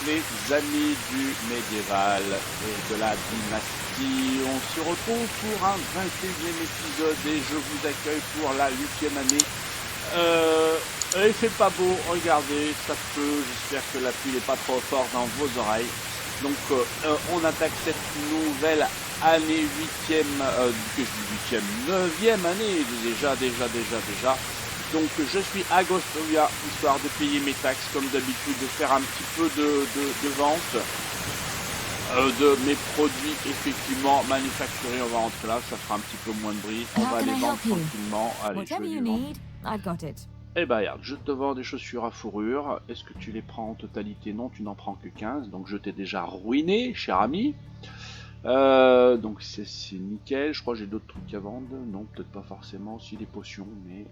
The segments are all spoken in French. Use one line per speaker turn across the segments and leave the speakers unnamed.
les années du médiéval et de la dynastie. On se retrouve pour un 21e épisode et je vous accueille pour la 8e année. Il fait pas beau, regardez, ça pleut, j'espère que la pluie n'est pas trop forte dans vos oreilles. Donc on attaque cette nouvelle année 8e, que je dis 8e, 9e année, déjà. Donc je suis à Agostovia, histoire de payer mes taxes comme d'habitude, de faire un petit peu de vente de mes produits effectivement manufacturés. On va rentrer là, ça fera un petit peu moins de bruit. On va les vendre tranquillement. Allez, je vais les vendre. Eh ben regarde, je te vends des chaussures à fourrure. Est-ce que tu les prends en totalité? Non, tu n'en prends que 15. Donc je t'ai déjà ruiné, cher ami. Donc c'est nickel. Je crois que j'ai d'autres trucs à vendre. Non, peut-être pas forcément. Aussi des potions, mais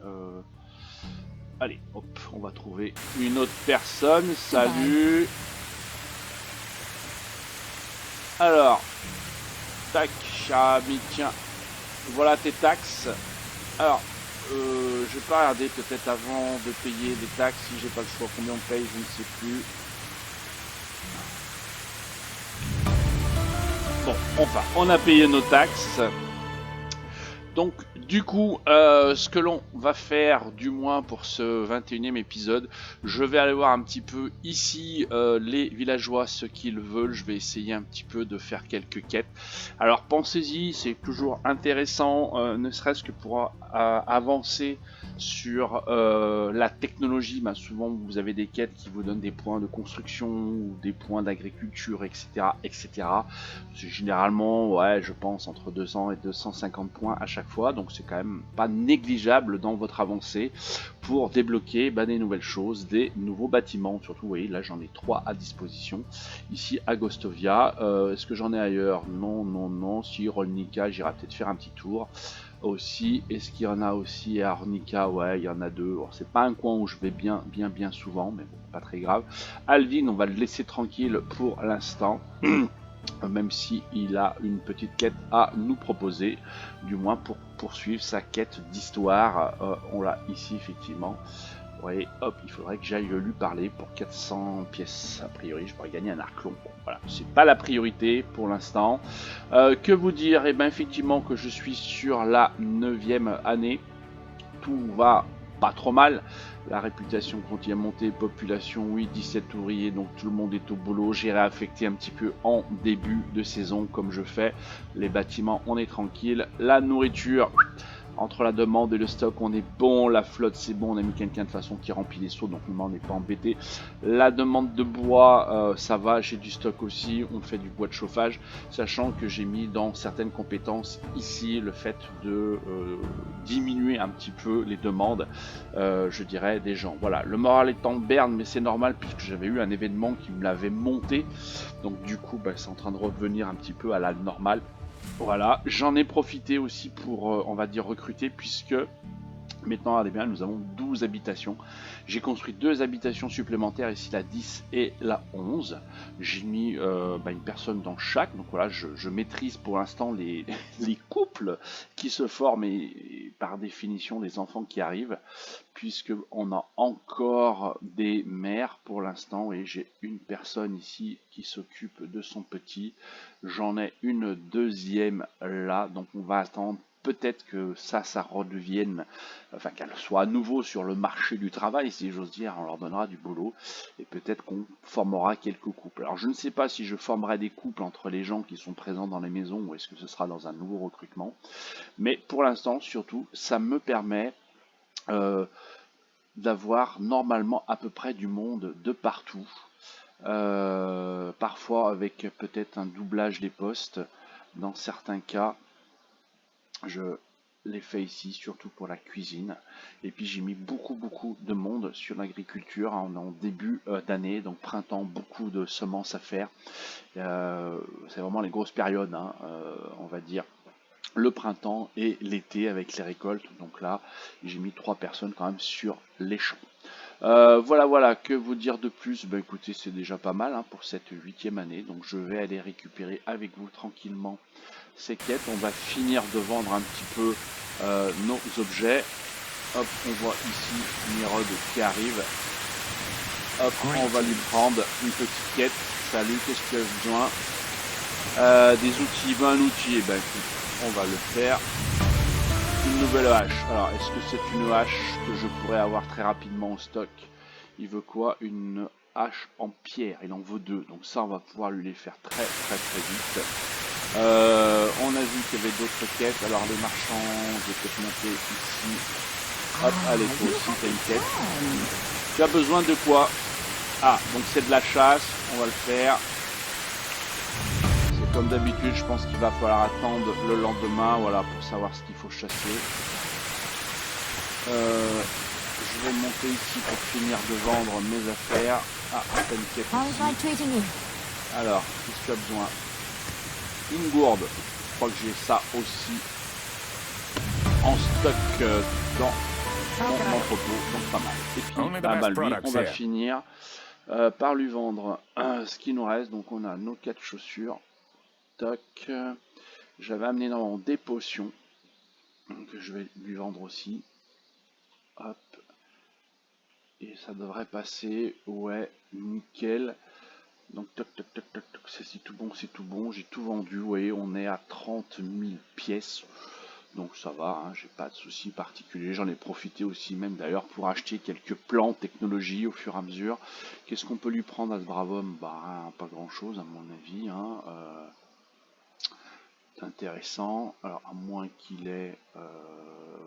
allez, hop, on va trouver une autre personne. Salut. Alors, tac, cher ami, tiens. Voilà tes taxes. Alors, je vais pas regarder peut-être avant de payer les taxes, si j'ai pas le choix. Combien on paye, je ne sais plus. Bon, enfin, on a payé nos taxes. Donc, du coup, ce que l'on va faire, du moins pour ce 21e épisode, je vais aller voir un petit peu ici les villageois, ce qu'ils veulent. Je vais essayer un petit peu de faire quelques quêtes. Alors, pensez-y, c'est toujours intéressant, ne serait-ce que pour avancer sur la technologie. Ben, souvent, vous avez des quêtes qui vous donnent des points de construction ou des points d'agriculture, etc., etc. C'est généralement, ouais, je pense, entre 200 et 250 points à chaque fois, donc c'est quand même pas négligeable dans votre avancée pour débloquer des nouvelles choses, des nouveaux bâtiments. Surtout, vous voyez, là j'en ai 3 à disposition, ici à Agostovia. Est-ce que j'en ai ailleurs? Non. Si, Rolnica, j'irai peut-être faire un petit tour. Aussi, est-ce qu'il y en a aussi à Arnica? Ouais, il y en a 2. C'est pas un coin où je vais bien souvent, mais bon, pas très grave. Alvin, on va le laisser tranquille pour l'instant. Même si il a une petite quête à nous proposer, du moins pour poursuivre sa quête d'histoire. On l'a ici effectivement. Vous voyez, hop, il faudrait que j'aille lui parler pour 400 pièces. A priori, je pourrais gagner un arc long. Bon, voilà, c'est pas la priorité pour l'instant. Que vous dire? Eh bien, effectivement, que je suis sur la 9e année. Tout va pas trop mal. La réputation continue à monter, population, oui, 17 ouvriers, donc tout le monde est au boulot. J'ai réaffecté un petit peu en début de saison, comme je fais. Les bâtiments, on est tranquille. La nourriture, entre la demande et le stock, on est bon. La flotte, c'est bon. On a mis quelqu'un de façon qui remplit les seaux, donc on n'est pas embêté. La demande de bois, ça va. J'ai du stock aussi. On fait du bois de chauffage, sachant que j'ai mis dans certaines compétences ici le fait de diminuer un petit peu les demandes, je dirais, des gens. Voilà, le moral est en berne, mais c'est normal puisque j'avais eu un événement qui me l'avait monté. Donc du coup, c'est en train de revenir un petit peu à la normale. Voilà, j'en ai profité aussi pour, on va dire, recruter, puisque maintenant, regardez bien, nous avons 12 habitations. J'ai construit 2 habitations supplémentaires, ici la 10 et la 11. J'ai mis une personne dans chaque, donc voilà, je maîtrise pour l'instant les couples qui se forment et par définition les enfants qui arrivent, puisqu'on a encore des mères pour l'instant. Et j'ai une personne ici qui s'occupe de son petit. J'en ai une deuxième là, donc on va attendre. Peut-être que ça redevienne, enfin qu'elle soit à nouveau sur le marché du travail, si j'ose dire, on leur donnera du boulot, et peut-être qu'on formera quelques couples. Alors je ne sais pas si je formerai des couples entre les gens qui sont présents dans les maisons, ou est-ce que ce sera dans un nouveau recrutement, mais pour l'instant, surtout, ça me permet d'avoir normalement à peu près du monde de partout, parfois avec peut-être un doublage des postes, dans certains cas. Je l'ai fait ici, surtout pour la cuisine. Et puis j'ai mis beaucoup de monde sur l'agriculture en début d'année, donc printemps, beaucoup de semences à faire. C'est vraiment les grosses périodes, on va dire. Le printemps et l'été avec les récoltes. Donc là, j'ai mis 3 personnes quand même sur les champs. Voilà, que vous dire de plus? Écoutez, c'est déjà pas mal pour cette 8e année. Donc je vais aller récupérer avec vous tranquillement ces quêtes. On va finir de vendre un petit peu nos objets. Hop, on voit ici Nérode qui arrive. Hop, on va lui prendre une petite quête. Salut, qu'est-ce que tu as besoin? Des outils, ben un outil, et ben écoute, on va le faire. Une nouvelle hache. Alors, est-ce que c'est une hache que je pourrais avoir très rapidement en stock? Il veut quoi? Une hache en pierre. Il en veut 2. Donc ça, on va pouvoir lui les faire très vite. On a vu qu'il y avait d'autres quêtes. Alors les marchands, je vais peut-être monter ici. Hop, allez, toi aussi, t'as une quête. Tu as besoin de quoi? Ah, donc c'est de la chasse. On va le faire. Comme d'habitude, je pense qu'il va falloir attendre le lendemain, voilà, pour savoir ce qu'il faut chasser. Je vais monter ici pour finir de vendre mes affaires. Ah, t'as une quête ici. Alors, qu'est-ce que tu as besoin? Une gourde. Je crois que j'ai ça aussi en stock dans mon entrepôt, donc pas mal. Et puis, lui, on va finir par lui vendre ce qui nous reste. Donc, on a nos 4 chaussures. Toc. J'avais amené normalement des potions que je vais lui vendre aussi. Hop. Et ça devrait passer. Ouais, nickel. Donc toc toc toc toc toc. C'est tout bon, c'est tout bon. J'ai tout vendu. Vous voyez, on est à 30 000 pièces. Donc ça va, hein, j'ai pas de soucis particuliers. J'en ai profité aussi même d'ailleurs pour acheter quelques plans technologie au fur et à mesure. Qu'est-ce qu'on peut lui prendre à ce brave homme? Bah pas grand chose à mon avis. Hein. Intéressant. Alors à moins qu'il ait,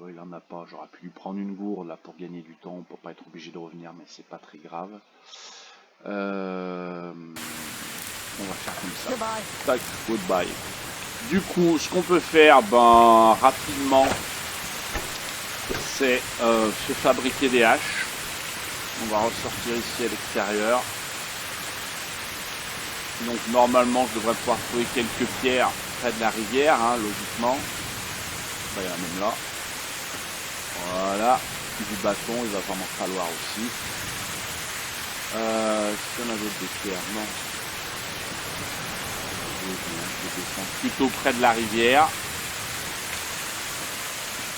il en a pas. J'aurais pu lui prendre une gourde là pour gagner du temps, pour pas être obligé de revenir, mais c'est pas très grave. On va faire comme ça. Tac, goodbye. Du coup, ce qu'on peut faire, ben rapidement, c'est se fabriquer des haches. On va ressortir ici à l'extérieur. Donc normalement, je devrais pouvoir trouver quelques pierres près de la rivière, hein, logiquement. Il y en a même là. Voilà. Du bâton, il va vraiment falloir aussi. Est-ce qu'on avait des pierres? Non. Je descends plutôt près de la rivière.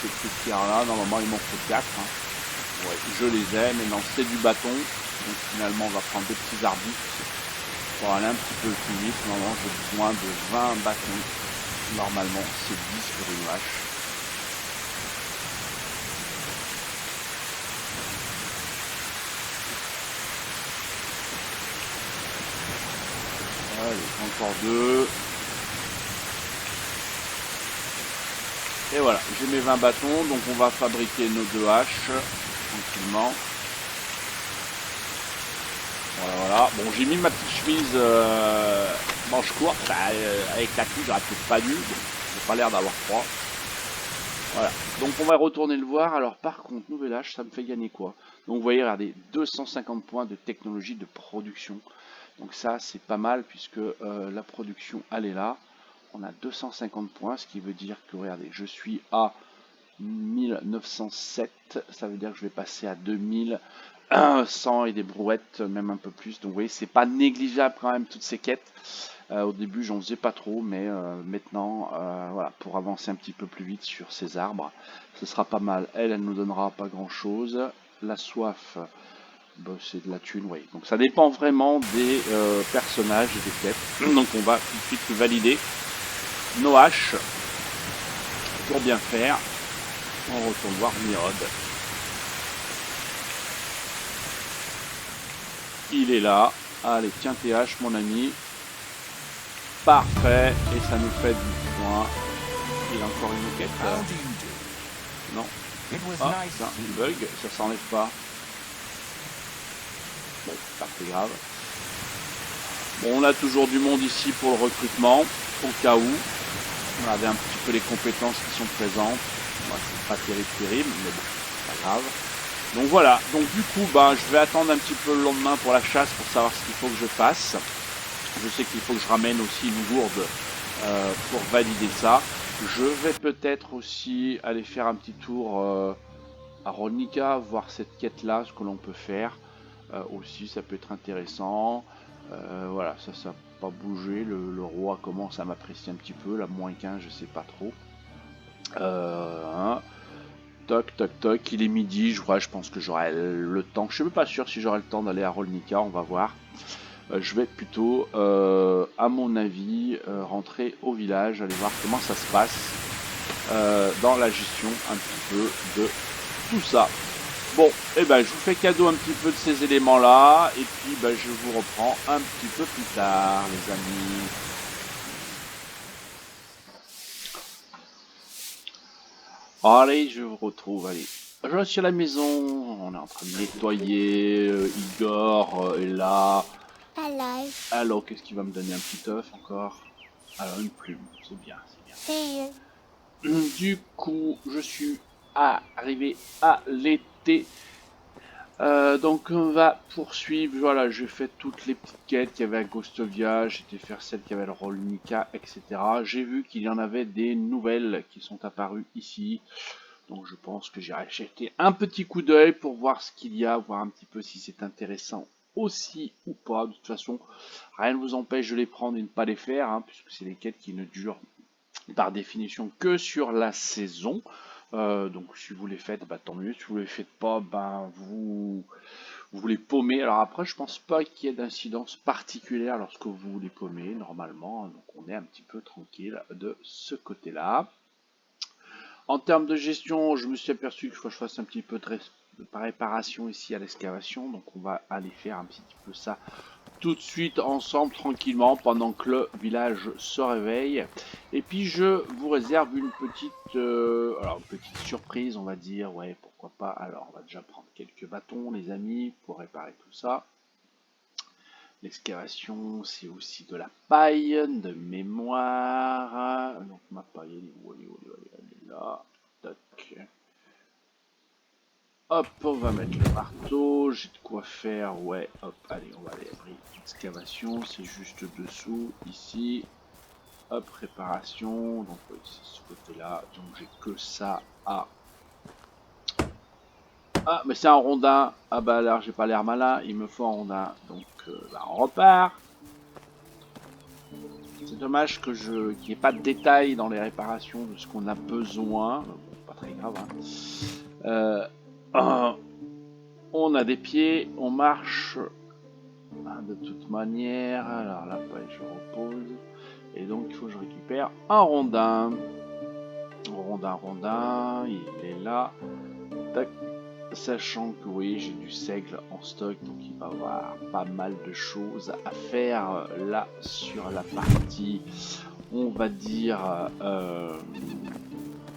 Ces petites pierres-là, normalement, il m'en faut 4. Hein. Ouais, je les ai, mais non, c'est du bâton. Donc finalement, on va prendre des petits arbustes. Pour aller un petit peu plus vite, normalement j'ai besoin de 20 bâtons. Normalement c'est 10 pour une hache. Allez, encore 2. Et voilà, j'ai mes 20 bâtons, donc on va fabriquer nos 2 haches tranquillement. Voilà. Bon, j'ai mis ma petite chemise manche courte, avec la coupe, j'aurais peut-être pas dû, j'ai pas l'air d'avoir froid. Voilà, donc on va retourner le voir. Alors par contre, nouvelle hache, ça me fait gagner quoi? Donc vous voyez, regardez, 250 points de technologie de production. Donc ça, c'est pas mal, puisque la production, elle est là. On a 250 points, ce qui veut dire que, regardez, je suis à 1907, ça veut dire que je vais passer à 2100 et des brouettes, même un peu plus. Donc vous voyez, c'est pas négligeable quand même toutes ces quêtes. Au début, j'en faisais pas trop, mais maintenant, voilà, pour avancer un petit peu plus vite sur ces arbres, ce sera pas mal. Elle nous donnera pas grand chose. La soif, bah, c'est de la thune, oui. Donc ça dépend vraiment des personnages et des quêtes. Donc on va tout de suite valider nos haches pour bien faire. On retourne voir Myrod. Il est là. Allez, tiens tes haches, mon ami. Parfait. Et ça nous fait du point. Il a encore une quête. Non. Ah, c'est un bug. Ça s'enlève pas. Bon, pas très grave. Bon, on a toujours du monde ici pour le recrutement. Au cas où. On avait un petit peu les compétences qui sont présentes. Moi, c'est pas terrible, mais bon, c'est pas grave. Donc voilà, donc du coup, bah, je vais attendre un petit peu le lendemain pour la chasse pour savoir ce qu'il faut que je fasse. Je sais qu'il faut que je ramène aussi une gourde pour valider ça. Je vais peut-être aussi aller faire un petit tour à Ronica, voir cette quête-là, ce que l'on peut faire. Aussi, ça peut être intéressant. Voilà, ça n'a pas bougé. Le roi commence à m'apprécier un petit peu. La -15, je sais pas trop. Toc, toc, toc. Il est midi, je pense que j'aurai le temps. Je suis même pas sûr si j'aurai le temps d'aller à Rolnica, on va voir. Je vais plutôt, à mon avis, rentrer au village, aller voir comment ça se passe dans la gestion un petit peu de tout ça. Bon, et ben je vous fais cadeau un petit peu de ces éléments-là, et puis ben, je vous reprends un petit peu plus tard, les amis. Allez, je vous retrouve, allez. Je suis à la maison, on est en train de nettoyer, Igor est là. Alors, qu'est-ce qu'il va me donner, un petit œuf encore? Alors, une plume, c'est bien, c'est bien. Du coup, je suis arrivé à l'été. Donc on va poursuivre, voilà, j'ai fait toutes les petites quêtes qu'il y avait à Ghostovia, j'ai été faire celle qui avait le Rolnica, etc. J'ai vu qu'il y en avait des nouvelles qui sont apparues ici, donc je pense que j'irai jeter un petit coup d'œil pour voir ce qu'il y a, voir un petit peu si c'est intéressant aussi ou pas. De toute façon, rien ne vous empêche de les prendre et de ne pas les faire, hein, puisque c'est des quêtes qui ne durent par définition que sur la saison. Donc si vous les faites, bah, tant mieux. Si vous les faites pas, ben vous les paumez. Alors après, je pense pas qu'il y ait d'incidence particulière lorsque vous les paumez normalement. Donc on est un petit peu tranquille de ce côté-là. En termes de gestion, je me suis aperçu qu'il faut que je fasse un petit peu de réparation ici à l'excavation. Donc on va aller faire un petit peu ça tout de suite ensemble tranquillement pendant que le village se réveille. Et puis je vous réserve une petite, alors une petite surprise, on va dire. Ouais, pourquoi pas. Alors on va déjà prendre quelques bâtons, les amis, pour réparer tout ça. L'excavation, c'est aussi de la paille de mémoire. Donc ma paille, elle est là. Tac. Hop, on va mettre le marteau, j'ai de quoi faire, ouais, hop, allez, on va aller abrir l'excavation, c'est juste dessous, ici, hop, réparation, donc oui, c'est ce côté-là, donc j'ai que ça à... Ah, mais c'est un rondin, ah bah alors j'ai pas l'air malin, il me faut un rondin, donc bah, on repart. C'est dommage que qu'il n'y ait pas de détails dans les réparations de ce qu'on a besoin, bon, pas très grave, hein. On a des pieds, on marche de toute manière. Alors là, je repose. Et donc, il faut que je récupère un rondin. Rondin, il est là. Tac. Sachant que oui, j'ai du seigle en stock, donc il va y avoir pas mal de choses à faire là sur la partie, on va dire,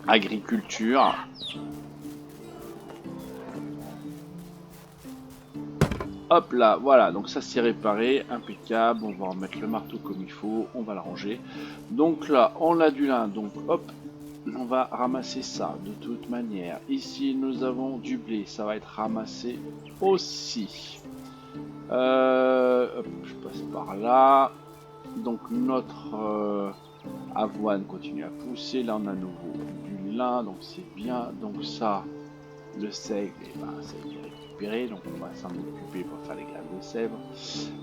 agriculture. Hop là, voilà, donc ça c'est réparé, impeccable, on va remettre le marteau comme il faut, on va le ranger. Donc là, on a du lin, donc hop, on va ramasser ça de toute manière. Ici, nous avons du blé, ça va être ramassé aussi. Hop, je passe par là. Donc notre avoine continue à pousser, là on a à nouveau du lin, donc c'est bien. Donc ça, le seigle, et ben, ça a été récupéré, donc on va s'en occuper pour faire les graines de sève.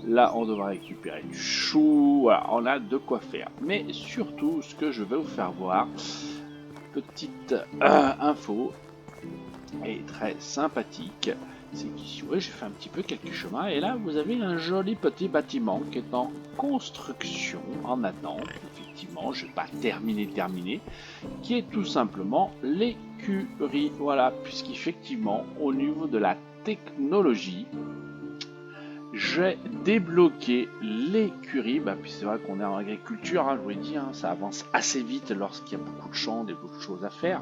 Là, on devra récupérer du chou, voilà, on a de quoi faire. Mais surtout, ce que je vais vous faire voir, petite info, et très sympathique, c'est qu'ici, ouais, j'ai fait un petit peu quelques chemins, et là, vous avez un joli petit bâtiment qui est en construction, en attente, effectivement, je ne vais pas terminer, qui est tout simplement l'écurie, voilà, puisqu'effectivement, au niveau de la technologie, j'ai débloqué l'écurie, bah, puis c'est vrai qu'on est en agriculture, hein, je vous l'ai dit, hein, ça avance assez vite lorsqu'il y a beaucoup de champs, des beaucoup de choses à faire.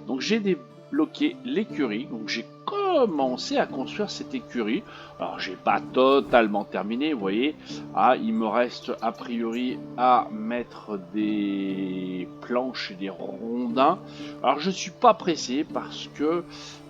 Donc j'ai débloqué l'écurie, donc j'ai commencé à construire cette écurie. Alors j'ai pas totalement terminé, vous voyez. Ah, il me reste a priori à mettre des planches et des rondins. Alors je suis pas pressé parce que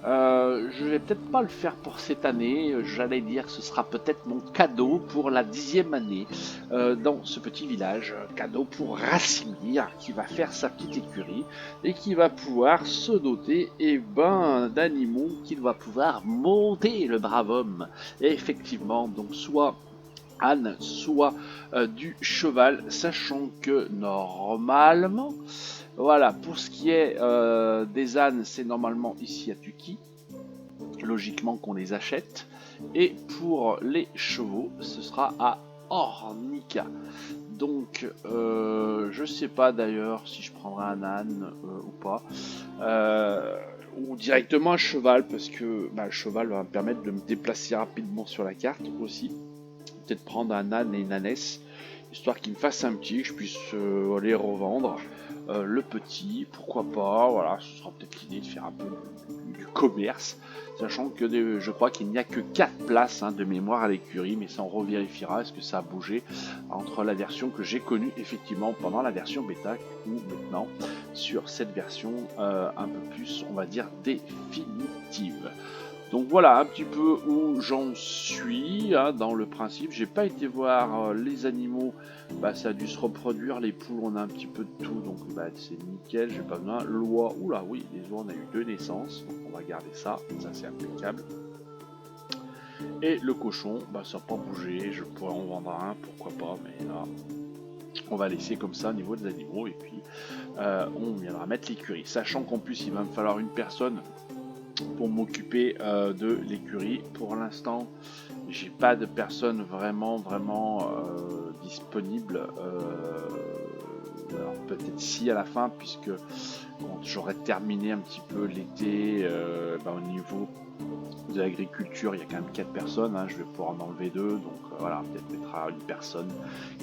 je vais peut-être pas le faire pour cette année. J'allais dire que ce sera peut-être mon cadeau pour la 10e année dans ce petit village. Cadeau pour Racimir qui va faire sa petite écurie et qui va pouvoir se doter d'animaux qu'il va pouvoir monter, le brave homme. Et effectivement, donc soit âne, soit du cheval, sachant que normalement, Voilà, pour ce qui est des ânes, c'est normalement ici à Tuki, logiquement qu'on les achète. Et pour les chevaux, ce sera à Ornica. Donc, je sais pas d'ailleurs si je prendrai un âne ou pas. Ou directement un cheval, parce que le cheval va me permettre de me déplacer rapidement sur la carte aussi. Peut-être prendre un âne et une ânesse, histoire qu'il me fasse un petit, que je puisse aller revendre. Le petit, pourquoi pas, voilà, ce sera peut-être l'idée de faire un peu du commerce, sachant que je crois qu'il n'y a que 4 places de mémoire à l'écurie, mais ça on revérifiera, est-ce que ça a bougé entre la version que j'ai connue effectivement pendant la version bêta ou maintenant sur cette version un peu plus, on va dire, définitive. Donc voilà un petit peu où j'en suis dans le principe. J'ai pas été voir les animaux, ça a dû se reproduire. Les poules, on a un petit peu de tout, donc c'est nickel. J'ai pas besoin. L'oie, oula, oui, les oies, on a eu 2 naissances, donc on va garder ça. Ça c'est impeccable. Et le cochon, ça n'a pas bougé. Je pourrais en vendre un, pourquoi pas, mais là, on va laisser comme ça au niveau des animaux et puis on viendra mettre l'écurie. Sachant qu'en plus, il va me falloir une personne pour m'occuper de l'écurie. Pour l'instant, j'ai pas de personne vraiment disponible. Alors peut-être si à la fin, puisque quand j'aurai terminé un petit peu l'été, au niveau de l'agriculture, il y a quand même 4 personnes, je vais pouvoir en enlever 2, donc voilà, peut-être mettra une personne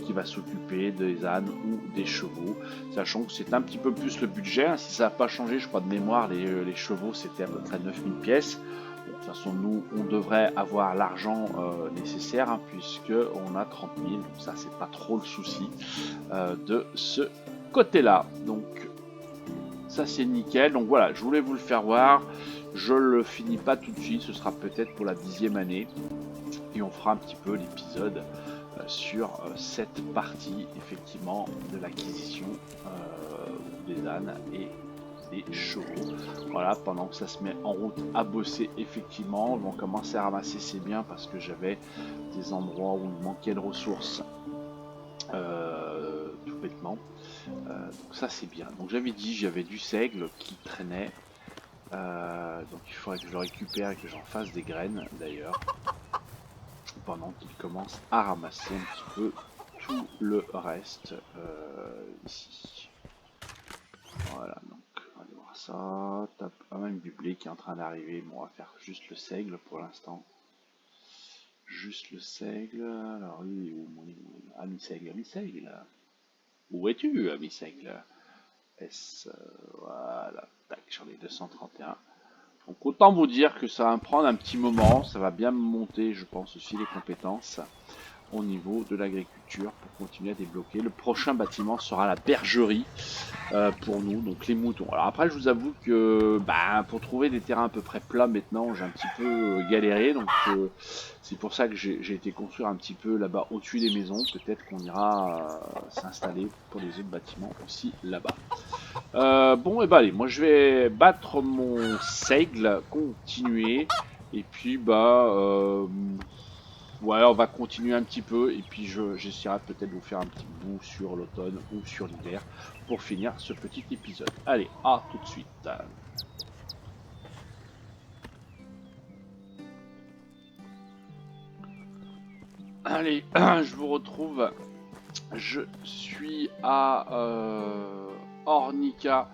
qui va s'occuper des ânes ou des chevaux, sachant que c'est un petit peu plus le budget, si ça n'a pas changé, je crois de mémoire, les chevaux c'était à peu près 9000 pièces. Bon, de toute façon, nous, on devrait avoir l'argent nécessaire, puisque on a 30 000, donc ça c'est pas trop le souci de ce côté-là. Donc ça c'est nickel, donc voilà, je voulais vous le faire voir. Je le finis pas tout de suite, ce sera peut-être pour la 10e année. Et on fera un petit peu l'épisode sur cette partie, effectivement, de l'acquisition des ânes et des chevaux. Voilà, pendant que ça se met en route à bosser, effectivement, on va commencer à ramasser ses biens parce que j'avais des endroits où il manquait de ressources. Tout bêtement. Donc ça c'est bien. Donc j'avais dit, j'avais du seigle qui traînait. Donc il faudrait que je le récupère et que j'en fasse des graines d'ailleurs, pendant qu'il commence à ramasser un petit peu tout le reste ici. Voilà, donc on va aller voir ça. T'as pas même du blé qui est en train d'arriver. Bon, on va faire juste le seigle pour l'instant. Juste le seigle. Alors lui, ami seigle, ami seigle. Où es-tu, ami seigle? Voilà, tac, j'en ai 231. Donc autant vous dire que ça va me prendre un petit moment, ça va bien me monter, je pense aussi, les compétences au niveau de l'agriculture pour continuer à débloquer. Le prochain bâtiment sera la bergerie pour nous, donc les moutons. Alors après, je vous avoue que pour trouver des terrains à peu près plats maintenant, j'ai un petit peu galéré, donc c'est pour ça que j'ai été construire un petit peu là-bas au-dessus des maisons. Peut-être qu'on ira s'installer pour les autres bâtiments aussi là-bas. Bon, et allez, moi je vais battre mon seigle, continuer, et puis ouais, on va continuer un petit peu, et puis j'essaierai peut-être de vous faire un petit bout sur l'automne ou sur l'hiver pour finir ce petit épisode. Allez, à tout de suite. Allez, je vous retrouve. Je suis à Ornica.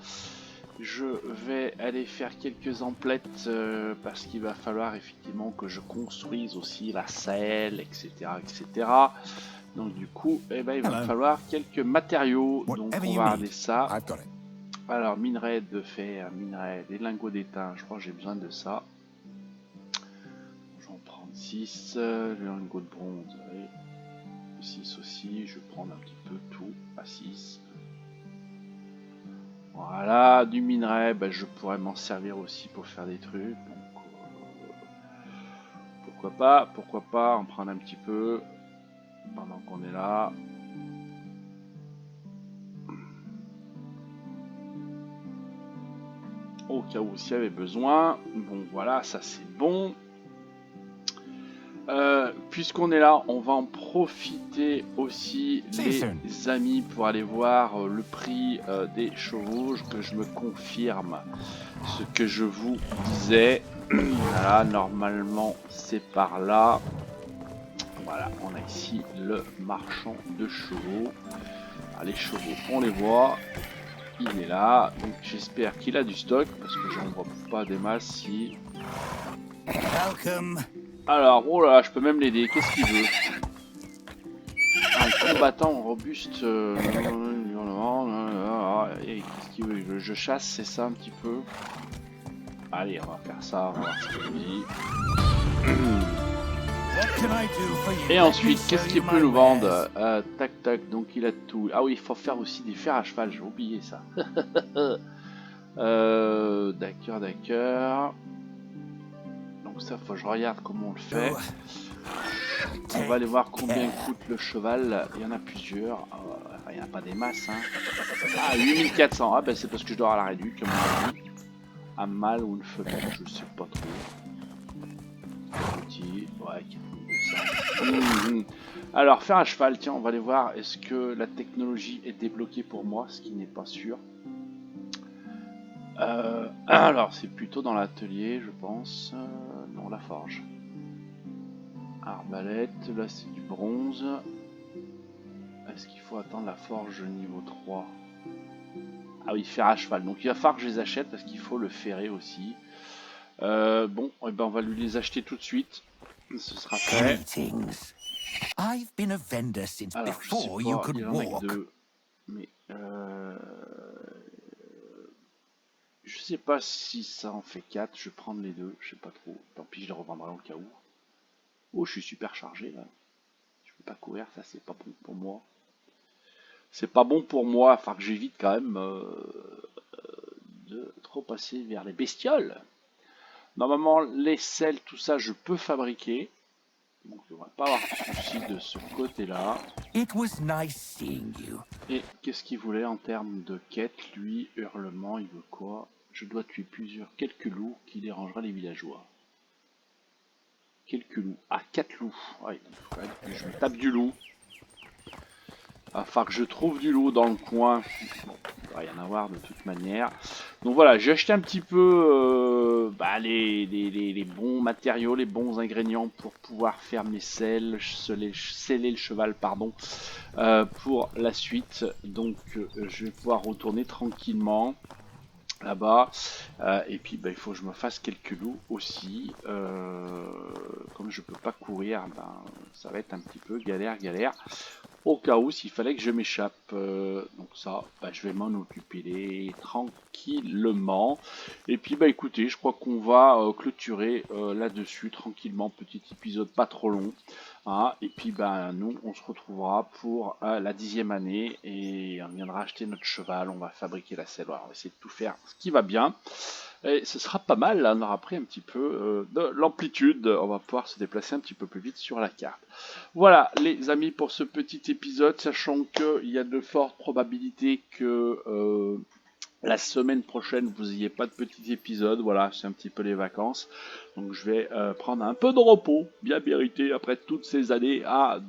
Je vais aller faire quelques emplettes parce qu'il va falloir effectivement que je construise aussi la selle, etc. etc. Donc du coup, il va me falloir quelques matériaux. Donc on va regarder ça. Alors minerai de fer, minerai, des lingots d'étain, je crois que j'ai besoin de ça. J'en prends 6, les lingots de bronze, 6 aussi, je vais prendre un petit peu tout à 6. Voilà, du minerai, je pourrais m'en servir aussi pour faire des trucs. Donc, pourquoi pas en prendre un petit peu pendant qu'on est là. Au cas où s'il y avait besoin. Bon, voilà, ça c'est bon. Puisqu'on est là, on va en profiter aussi, les amis, pour aller voir le prix des chevaux, que je me confirme ce que je vous disais. Voilà, normalement c'est par là. Voilà, on a ici le marchand de chevaux. Ah, les chevaux, on les voit. Il est là, donc j'espère qu'il a du stock, parce que j'en vois pas des masses si... Alors, oh là, je peux même l'aider, qu'est-ce qu'il veut? Un combattant robuste... qu'est-ce qu'il veut? Je chasse, c'est ça un petit peu? Allez, on va faire ça, on va voir ce qu'il dit. Et ensuite, qu'est-ce qu'il peut nous vendre? Tac tac, donc il a tout. Ah oui, il faut faire aussi des fers à cheval, j'ai oublié ça. D'accord, d'accord. Donc ça, faut que je regarde comment on le fait. On va aller voir combien coûte le cheval. Il y en a plusieurs. Il n'y en a pas des masses. Hein. Ah, 8400. Ah ben c'est parce que je dois avoir la réduite, comme on a dit. Un mâle ou une femelle, je sais pas trop. Petit, ouais, 4200. Alors, faire un cheval, tiens, on va aller voir. Est-ce que la technologie est débloquée pour moi, ce qui n'est pas sûr. Alors, c'est plutôt dans l'atelier, je pense. Non, la forge. Arbalète, là c'est du bronze. Est-ce qu'il faut attendre la forge niveau 3? Ah oui, fer à cheval. Donc il va falloir que je les achète parce qu'il faut le ferrer aussi. Bon, eh ben, on va lui les acheter tout de suite. Ce sera fait. Alors, je sais pas, il y en a que 2. Mais je sais pas si ça en fait 4. Je vais prendre les 2. Je sais pas trop. Tant pis, je les revendrai au cas où. Oh, je suis super chargé là. Je peux pas courir, ça c'est pas bon pour moi. C'est pas bon pour moi, enfin que j'évite quand même de trop passer vers les bestioles. Normalement, les selles, tout ça, je peux fabriquer. Donc, il ne devrait pas avoir de souci de ce côté-là. Et qu'est-ce qu'il voulait en termes de quête? Lui, hurlement, il veut quoi? Je dois tuer quelques loups qui dérangeraient les villageois. Quelques loups. Ah, 4 loups. Ouais, il faut quand même que je me tape du loup. Enfin que je trouve du loup dans le coin. Bon, il ne va rien avoir de toute manière. Donc voilà, j'ai acheté un petit peu les bons matériaux, les bons ingrédients pour pouvoir faire mes selles, sceller le cheval, pardon, pour la suite. Donc je vais pouvoir retourner tranquillement là-bas. Et puis il faut que je me fasse quelques loups aussi. Comme je peux pas courir, ça va être un petit peu galère. Au cas où s'il fallait que je m'échappe. Donc ça, je vais m'en occuper tranquillement. Et puis écoutez, je crois qu'on va clôturer là-dessus tranquillement. Petit épisode pas trop long. Hein. Et puis nous, on se retrouvera pour la 10e année. Et on viendra acheter notre cheval. On va fabriquer la selle. Voilà, on va essayer de tout faire ce qui va bien. Et ce sera pas mal, là, on aura pris un petit peu de l'amplitude, on va pouvoir se déplacer un petit peu plus vite sur la carte. Voilà les amis pour ce petit épisode, sachant qu'il y a de fortes probabilités que la semaine prochaine vous n'ayez pas de petit épisode, voilà, c'est un petit peu les vacances. Donc je vais prendre un peu de repos, bien mérité après toutes ces années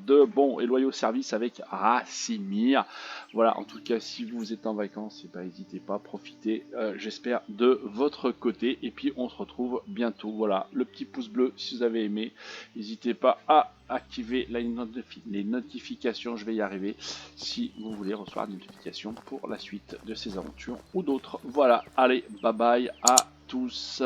de bons et loyaux services avec Racimir. Voilà, en tout cas, si vous êtes en vacances, n'hésitez pas à profiter, j'espère, de votre côté. Et puis on se retrouve bientôt. Voilà, le petit pouce bleu si vous avez aimé. N'hésitez pas à activer les notifications, je vais y arriver, si vous voulez recevoir des notifications pour la suite de ces aventures ou d'autres. Voilà, allez, bye bye à tous.